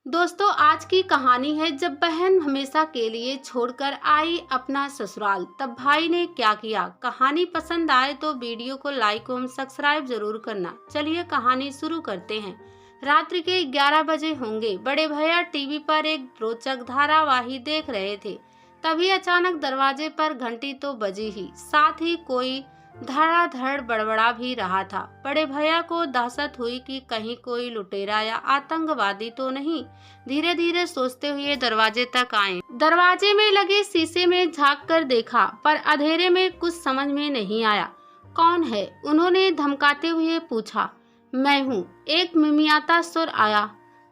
दोस्तों, आज की कहानी है जब बहन हमेशा के लिए छोड़कर आई अपना ससुराल, तब भाई ने क्या किया। कहानी पसंद आए तो वीडियो को लाइक एवं सब्सक्राइब जरूर करना। चलिए कहानी शुरू करते हैं। रात्रि के 11 बजे होंगे। बड़े भैया टीवी पर एक रोचक धारावाही देख रहे थे। तभी अचानक दरवाजे पर घंटी तो बजी ही, साथ ही कोई धड़ाधड़ बड़बड़ा भी रहा था। बड़े भैया को दहशत हुई कि कहीं कोई लुटेरा या आतंकवादी तो नहीं। धीरे धीरे सोचते हुए दरवाजे तक आए। दरवाजे में लगे शीशे में झांक कर देखा, पर अंधेरे में कुछ समझ में नहीं आया। कौन है? उन्होंने धमकाते हुए पूछा। मैं हूँ, एक मिमियाता सुर आया।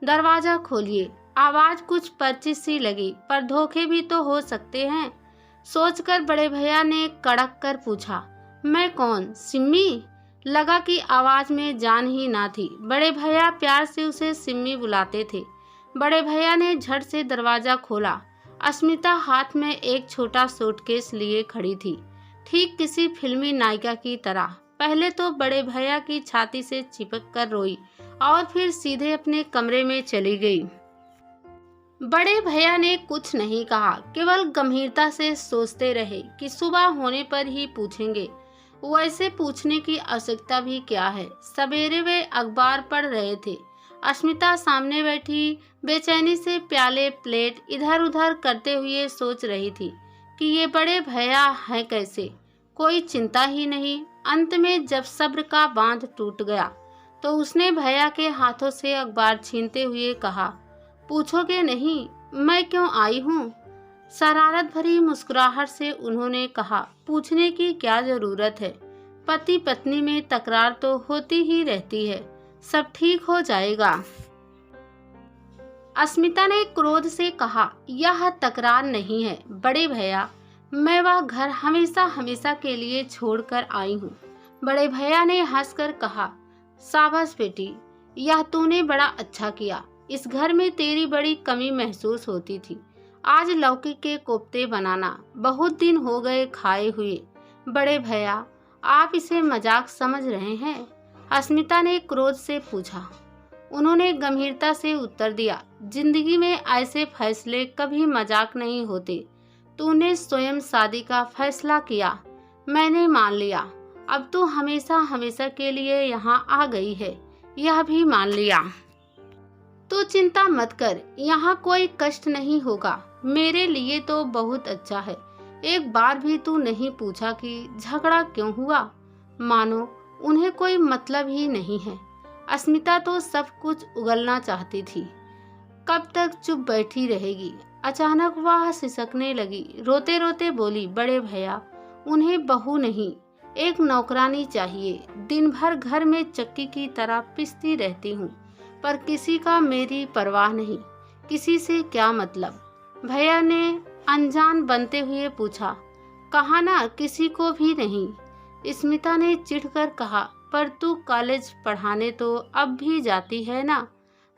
दरवाजा खोलिए। आवाज कुछ परिचित सी लगी, पर धोखे भी तो हो सकते हैं, सोचकर बड़े भैया ने कड़क कर पूछा। मैं कौन? सिम्मी? लगा कि आवाज में जान ही ना थी। बड़े भैया प्यार से उसे सिम्मी बुलाते थे। बड़े भैया ने झट से दरवाजा खोला। अस्मिता हाथ में एक छोटा सूटकेस लिए खड़ी थी, ठीक किसी फिल्मी नायिका की तरह। पहले तो बड़े भैया की छाती से चिपक कर रोई और फिर सीधे अपने कमरे में चली गई। बड़े भैया ने कुछ नहीं कहा, केवल गंभीरता से सोचते रहे कि सुबह होने पर ही पूछेंगे। वैसे पूछने की आवश्यकता भी क्या है। सवेरे वे अखबार पढ़ रहे थे। अस्मिता सामने बैठी बेचैनी से प्याले प्लेट इधर उधर करते हुए सोच रही थी कि ये बड़े भैया हैं कैसे। कोई चिंता ही नहीं। अंत में जब सब्र का बांध टूट गया तो उसने भैया के हाथों से अखबार छीनते हुए कहा, पूछोगे नहीं मैं क्यों आई हूँ? शरारत भरी मुस्कुराहट से उन्होंने कहा, पूछने की क्या जरूरत है। पति पत्नी में तकरार तो होती ही रहती है, सब ठीक हो जाएगा। अस्मिता ने क्रोध से कहा, यह तकरार नहीं है बड़े भैया, मैं वह घर हमेशा हमेशा के लिए छोड़कर आई हूँ। बड़े भैया ने हंसकर कहा, शाबाश बेटी, यह तूने बड़ा अच्छा किया। इस घर में तेरी बड़ी कमी महसूस होती थी। आज लौकी के कोफ्ते बनाना, बहुत दिन हो गए खाए हुए। बड़े भैया, आप इसे मजाक समझ रहे हैं? अस्मिता ने क्रोध से पूछा। उन्होंने गंभीरता से उत्तर दिया, जिंदगी में ऐसे फैसले कभी मजाक नहीं होते। तूने स्वयं शादी का फैसला किया, मैंने मान लिया। अब तू हमेशा हमेशा के लिए यहाँ आ गई है, यह भी मान लिया। तू चिंता मत कर, यहाँ कोई कष्ट नहीं होगा। मेरे लिए तो बहुत अच्छा है। एक बार भी तू नहीं पूछा कि झगड़ा क्यों हुआ, मानो उन्हें कोई मतलब ही नहीं है। अस्मिता तो सब कुछ उगलना चाहती थी। कब तक चुप बैठी रहेगी? अचानक वह सिसकने लगी। रोते रोते बोली, बड़े भैया, उन्हें बहू नहीं, एक नौकरानी चाहिए। दिन भर घर में चक्की की तरह पिसती रहती हूँ, पर किसी का मेरी परवाह नहीं। किसी से क्या मतलब? भैया ने अनजान बनते हुए पूछा। कहा ना, किसी को भी नहीं। स्मिता ने चिढ़कर कहा, पर तू कॉलेज पढ़ाने तो अब भी जाती है ना?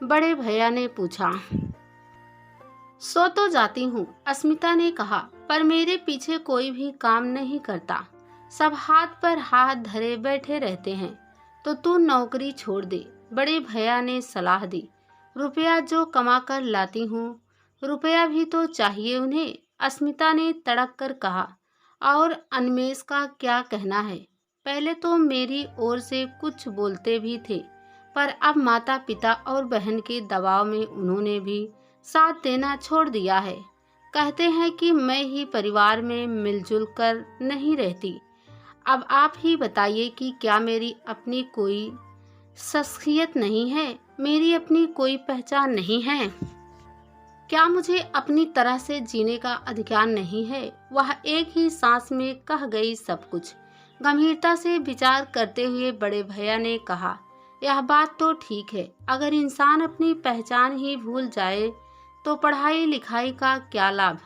बड़े भैया ने पूछा। सो तो जाती हूँ, अस्मिता ने कहा, पर मेरे पीछे कोई भी काम नहीं करता। सब हाथ पर हाथ धरे बैठे रहते हैं। तो तू नौकरी छोड़ दे, बड़े भैया ने सलाह दी। रुपया जो कमा कर लाती हूँ, रुपया भी तो चाहिए उन्हें, अस्मिता ने तड़क कर कहा। और अनमेश का क्या कहना है? पहले तो मेरी ओर से कुछ बोलते भी थे, पर अब माता पिता और बहन के दबाव में उन्होंने भी साथ देना छोड़ दिया है। कहते हैं कि मैं ही परिवार में मिलजुल कर नहीं रहती। अब आप ही बताइए कि क्या मेरी अपनी कोई शख्सियत नहीं है? मेरी अपनी कोई पहचान नहीं है? क्या मुझे अपनी तरह से जीने का अधिकार नहीं है? वह एक ही सांस में कह गई सब कुछ। गंभीरता से विचार करते हुए बड़े भैया ने कहा, यह बात तो ठीक है। अगर इंसान अपनी पहचान ही भूल जाए तो पढ़ाई लिखाई का क्या लाभ?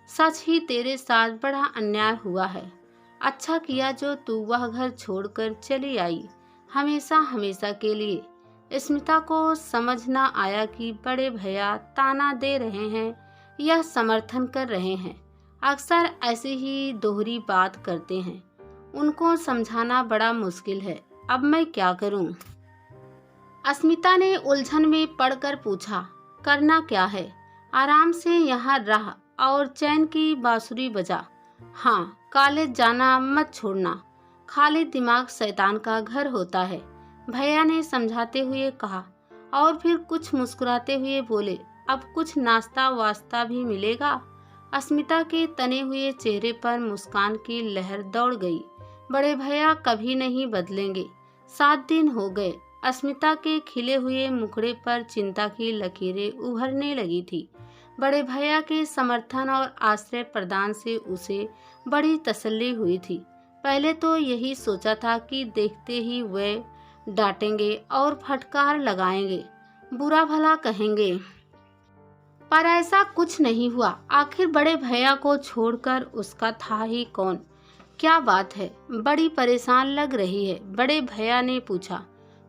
सच ही तेरे साथ बड़ा अन्याय हुआ है। अच्छा किया जो तू वह घर छोड़कर चली आई, हमेशा हमेशा के लिए। स्मिता को समझ न आया कि बड़े भैया ताना दे रहे हैं या समर्थन कर रहे हैं। अक्सर ऐसी ही दोहरी बात करते हैं, उनको समझाना बड़ा मुश्किल है। अब मैं क्या करूं? अस्मिता ने उलझन में पड़कर पूछा। करना क्या है, आराम से यहाँ रह और चैन की बांसुरी बजा। हाँ, कॉलेज जाना मत छोड़ना, खाली दिमाग शैतान का घर होता है, भैया ने समझाते हुए कहा। और फिर कुछ मुस्कुराते हुए बोले, अब कुछ नाश्ता वास्ता भी मिलेगा। अस्मिता के तने हुए चेहरे पर मुस्कान की लहर दौड़ गई। बड़े भैया कभी नहीं बदलेंगे। 7 दिन हो गए। अस्मिता के खिले हुए मुखड़े पर चिंता की लकीरें उभरने लगी थी। बड़े भैया के समर्थन और आश्रय प्रदान से उसे बड़ी तसल्ली हुई थी। पहले तो यही सोचा था कि देखते ही वे डांटेंगे और फटकार लगाएंगे, बुरा भला कहेंगे, पर ऐसा कुछ नहीं हुआ। आखिर बड़े भैया को छोड़कर उसका था ही कौन। क्या बात है, बड़ी परेशान लग रही है, बड़े भैया ने पूछा।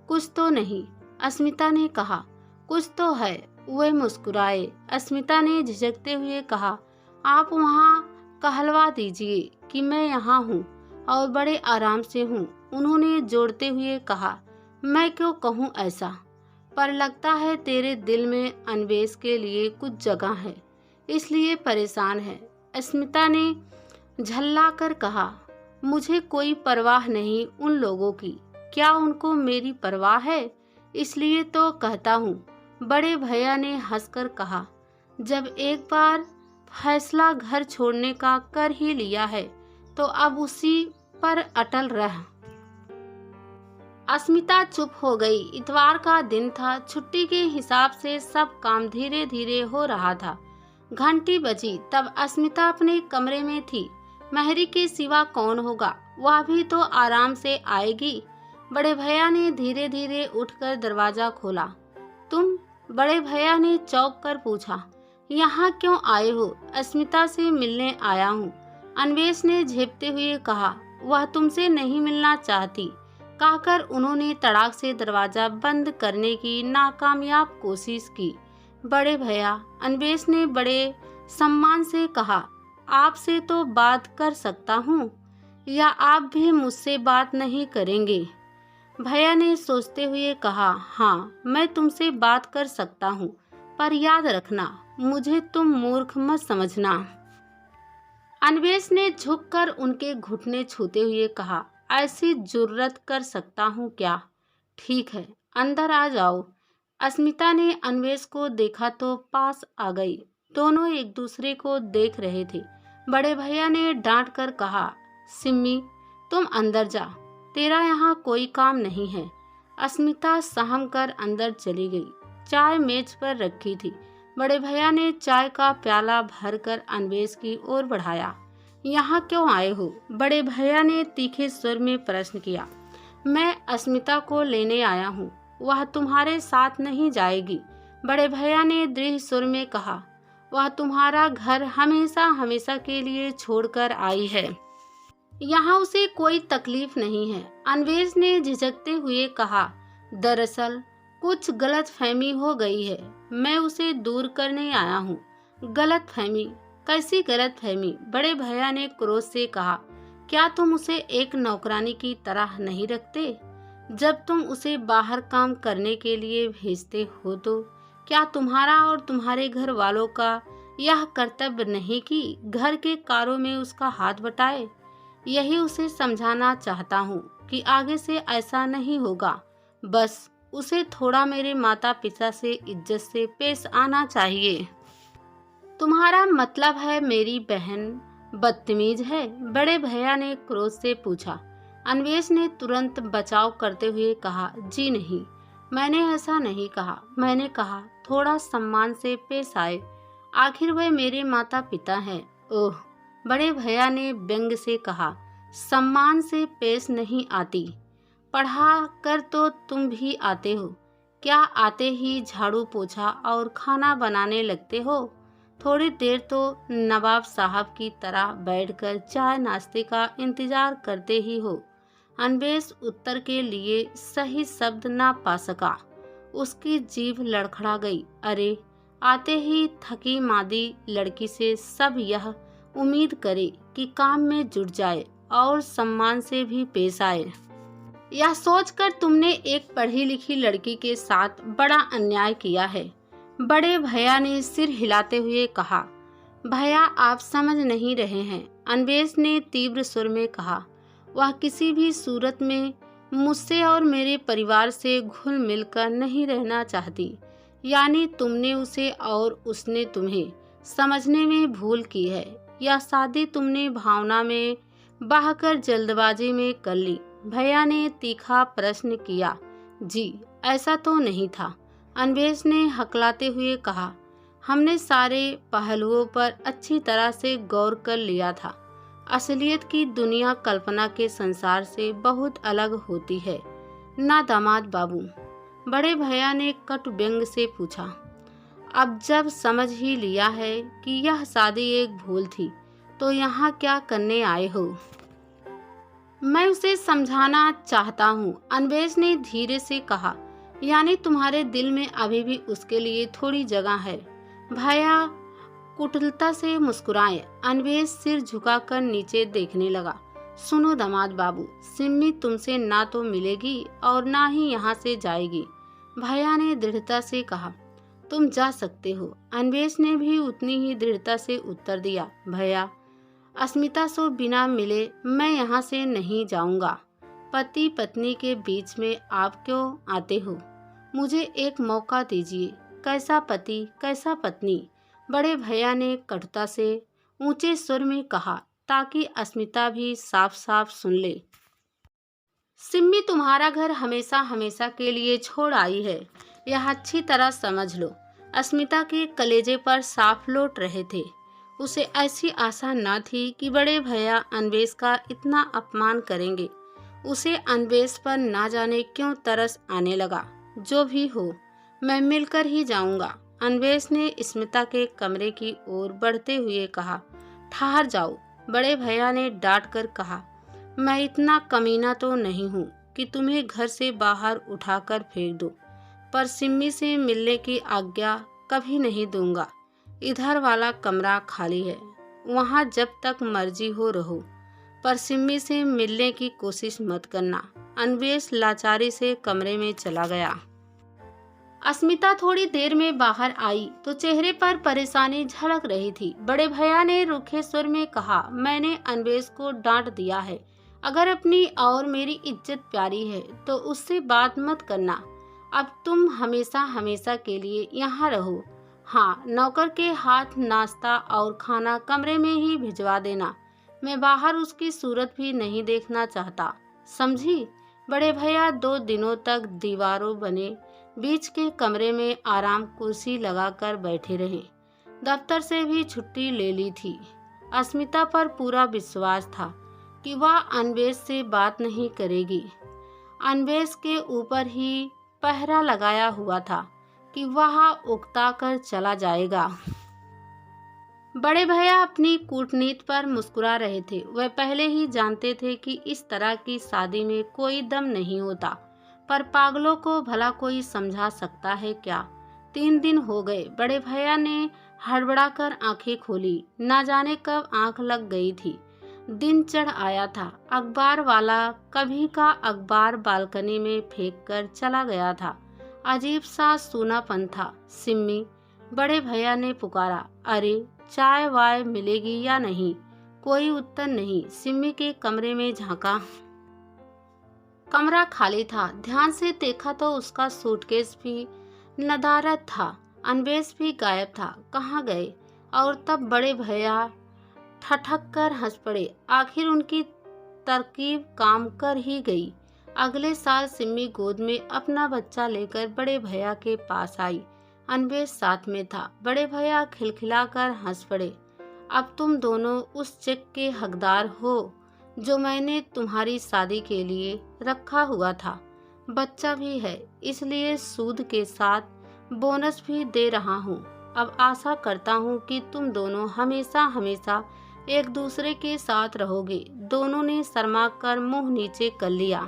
कुछ तो नहीं, अस्मिता ने कहा। कुछ तो है, वे मुस्कुराए। अस्मिता ने झिझकते हुए कहा, आप वहाँ कहलवा दीजिए कि मैं यहाँ हूँ और बड़े आराम से हूँ। उन्होंने जोड़ते हुए कहा, मैं क्यों कहूँ ऐसा, पर लगता है तेरे दिल में अन्वेष के लिए कुछ जगह है, इसलिए परेशान है। अस्मिता ने झल्ला कर कहा, मुझे कोई परवाह नहीं उन लोगों की। क्या उनको मेरी परवाह है? इसलिए तो कहता हूँ। बड़े भैया ने हंसकर कहा, जब एक बार फैसला घर छोड़ने का कर ही लिया है तो अब उसी पर अटल रह। अस्मिता चुप हो गई। इतवार का दिन था। छुट्टी के हिसाब से सब काम धीरे धीरे हो रहा था। घंटी बजी तब अस्मिता अपने कमरे में थी। महरी के सिवा कौन होगा, वह भी तो आराम से आएगी। बड़े भैया ने धीरे धीरे उठकर दरवाजा खोला। तुम? बड़े भैया ने चौंक कर पूछा। यहाँ क्यों आए हो? अस्मिता से मिलने आया हूँ, अन्वेष ने झेपते हुए कहा। वह तुमसे नहीं मिलना चाहती, कहकर उन्होंने तड़ाक से दरवाजा बंद करने की नाकामयाब कोशिश की। बड़े भैया, अन्वेष ने बड़े सम्मान से कहा, आपसे तो बात कर सकता हूँ, या आप भी मुझसे बात नहीं करेंगे? भैया ने सोचते हुए कहा, हाँ, मैं तुमसे बात कर सकता हूँ, पर याद रखना, मुझे तुम मूर्ख मत समझना। अन्वेष ने झुककर उनके घुटने छूते हुए कहा, ऐसी जुर्रत कर सकता हूँ क्या? ठीक है, अंदर आ जाओ। अस्मिता ने अन्वेष को देखा तो पास आ गई। दोनों एक दूसरे को देख रहे थे। बड़े भैया ने डांट कर कहा, सिम्मी, तुम अंदर जा, तेरा यहाँ कोई काम नहीं है। अस्मिता सहम कर अंदर चली गई। चाय मेज पर रखी थी। बड़े भैया ने चाय का प्याला भरकर अन्वेष की ओर बढ़ाया। यहाँ क्यों आए हो? बड़े भैया ने तीखे स्वर में प्रश्न किया। मैं अस्मिता को लेने आया हूँ, वह तुम्हारे साथ नहीं जाएगी। बड़े भैया ने दृढ़ स्वर में कहा। वह तुम्हारा घर हमेशा हमेशा के लिए छोड़कर आई है, यहाँ उसे कोई तकलीफ नहीं है। अन्वेष ने झिझकते हुए कहा, दरअसल कुछ गलतफहमी हो गई है, मैं उसे दूर करने आया हूँ। गलतफहमी? कैसी गलतफहमी? बड़े भैया ने क्रोध से कहा। क्या तुम उसे एक नौकरानी की तरह नहीं रखते? जब तुम उसे बाहर काम करने के लिए भेजते हो तो क्या तुम्हारा और तुम्हारे घर वालों का यह कर्तव्य नहीं कि घर के कारों में उसका हाथ बटाए? यही उसे समझाना चाहता हूँ कि आगे से ऐसा नहीं होगा। बस उसे थोड़ा मेरे माता पिता से इज्जत से पेश आना चाहिए। तुम्हारा मतलब है मेरी बहन बदतमीज है? बड़े भैया ने क्रोध से पूछा। अन्वेष ने तुरंत बचाव करते हुए कहा, जी नहीं, मैंने ऐसा नहीं कहा। मैंने कहा थोड़ा सम्मान से पेश आए, आखिर वे मेरे माता पिता हैं। ओह, बड़े भैया ने व्यंग से कहा, सम्मान से पेश नहीं आती? पढ़ा कर तो तुम भी आते हो, क्या आते ही झाड़ू पोछा और खाना बनाने लगते हो? थोड़ी देर तो नवाब साहब की तरह बैठकर चाय नाश्ते का इंतजार करते ही हो। अन्वेष उत्तर के लिए सही शब्द ना पा सका। उसकी जीभ लड़खड़ा गई। अरे, आते ही थकी मादी लड़की से सब यह उम्मीद करे कि काम में जुट जाए और सम्मान से भी पेश आए। यह सोचकर तुमने एक पढ़ी लिखी लड़की के साथ बड़ा अन्याय किया है। बड़े भैया ने सिर हिलाते हुए कहा, भैया आप समझ नहीं रहे हैं। अन्वेष ने तीव्र सुर में कहा, वह किसी भी सूरत में मुझसे और मेरे परिवार से घुल मिलकर नहीं रहना चाहती। यानी तुमने उसे और उसने तुम्हें समझने में भूल की है। यह शादी तुमने भावना में बहाकर जल्दबाजी में कर ली। भैया ने तीखा प्रश्न किया। जी, ऐसा तो नहीं था, अन्वेष ने हकलाते हुए कहा। हमने सारे पहलुओं पर अच्छी तरह से गौर कर लिया था। असलियत की दुनिया कल्पना के संसार से बहुत अलग होती है ना दामाद बाबू? बड़े भैया ने कटु व्यंग से पूछा। अब जब समझ ही लिया है कि यह शादी एक भूल थी, तो यहाँ क्या करने आए हो? मैं उसे समझाना चाहता हूँ, अन्वेष ने धीरे से कहा। यानी तुम्हारे दिल में अभी भी उसके लिए थोड़ी जगह है? भैया कुटिलता से मुस्कुराए। अन्वेष सिर झुकाकर नीचे देखने लगा। सुनो दामाद बाबू, सिम्मी तुमसे ना तो मिलेगी और ना ही यहाँ से जाएगी, भैया ने दृढ़ता से कहा। तुम जा सकते हो, अन्वेष ने भी उतनी ही दृढ़ता से उत्तर दिया। भैया, अस्मिता से बिना मिले मैं यहाँ से नहीं जाऊंगा। पति पत्नी के बीच में आप क्यों आते हो? मुझे एक मौका दीजिए। कैसा पति कैसा पत्नी? बड़े भैया ने कटुता से ऊंचे सुर में कहा, ताकि अस्मिता भी साफ साफ सुन ले। सिम्मी तुम्हारा घर हमेशा हमेशा के लिए छोड़ आई है, यह अच्छी तरह समझ लो। अस्मिता के कलेजे पर साफ लौट रहे थे। उसे ऐसी आशा न थी कि बड़े भैया अन्वेष का इतना अपमान करेंगे। उसे अन्वेष पर ना जाने क्यों तरस आने लगा। जो भी हो, मैं मिलकर ही जाऊंगा, अन्वेष ने स्मिता के कमरे की ओर बढ़ते हुए कहा। ठहर जाओ, बड़े भैया ने डांट कर कहा। मैं इतना कमीना तो नहीं हूँ कि तुम्हें घर से बाहर उठाकर फेंक दूं, पर सिम्मी से मिलने की आज्ञा कभी नहीं दूंगा। इधर वाला कमरा खाली है, वहाँ जब तक मर्जी हो रहो, पर सिम्मी से मिलने की कोशिश मत करना। अन्वेष लाचारी से कमरे में चला गया। अस्मिता थोड़ी देर में बाहर आई तो चेहरे पर परेशानी झलक रही थी। बड़े भैया ने रूखे सुर में कहा, मैंने अन्वेष को डांट दिया है। अगर अपनी और मेरी इज्जत प्यारी है तो उससे बात मत करना। अब तुम हमेशा हमेशा के लिए यहाँ रहो। हाँ, नौकर के हाथ नाश्ता और खाना कमरे में ही भिजवा देना। मैं बाहर उसकी सूरत भी नहीं देखना चाहता, समझी? बड़े भैया 2 दिनों तक दीवारों बने बीच के कमरे में आराम कुर्सी लगाकर बैठे रहे। दफ्तर से भी छुट्टी ले ली थी। अस्मिता पर पूरा विश्वास था कि वह अन्वेष से बात नहीं करेगी। अन्वेष के ऊपर ही पहरा लगाया हुआ था कि वह उकता कर चला जाएगा। बड़े भैया अपनी कूटनीति पर मुस्कुरा रहे थे। वह पहले ही जानते थे कि इस तरह की शादी में कोई दम नहीं होता, पर पागलों को भला कोई समझा सकता है क्या? 3 दिन हो गए। बड़े भैया ने हड़बड़ाकर आंखें खोली। ना जाने कब आंख लग गई थी। दिन चढ़ आया था। अखबार वाला कभी का अखबार बालकनी में फेंक कर चला गया था। अजीब सा सूनापन था। सिम्मी, बड़े भैया ने पुकारा। अरे, चाय वाय मिलेगी या नहीं? कोई उत्तर नहीं। सिम्मी के कमरे में झांका। कमरा खाली था। ध्यान से देखा तो उसका सूटकेस भी नदारद था। अन्वेष भी गायब था। कहाँ गए? और तब बड़े भैया ठठक कर हंस पड़े। आखिर उनकी तरकीब काम कर ही गई। अगले साल सिम्मी गोद में अपना बच्चा लेकर बड़े भैया के पास आई। अन्वेष साथ में था। बड़े भैया खिलखिलाकर हंस पड़े। अब तुम दोनों उस चेक के हकदार हो जो मैंने तुम्हारी शादी के लिए रखा हुआ था। बच्चा भी है, इसलिए सूद के साथ बोनस भी दे रहा हूँ। अब आशा करता हूँ कि तुम दोनों हमेशा हमेशा एक दूसरे के साथ रहोगे। दोनों ने शर्मा कर मुंह नीचे कर लिया।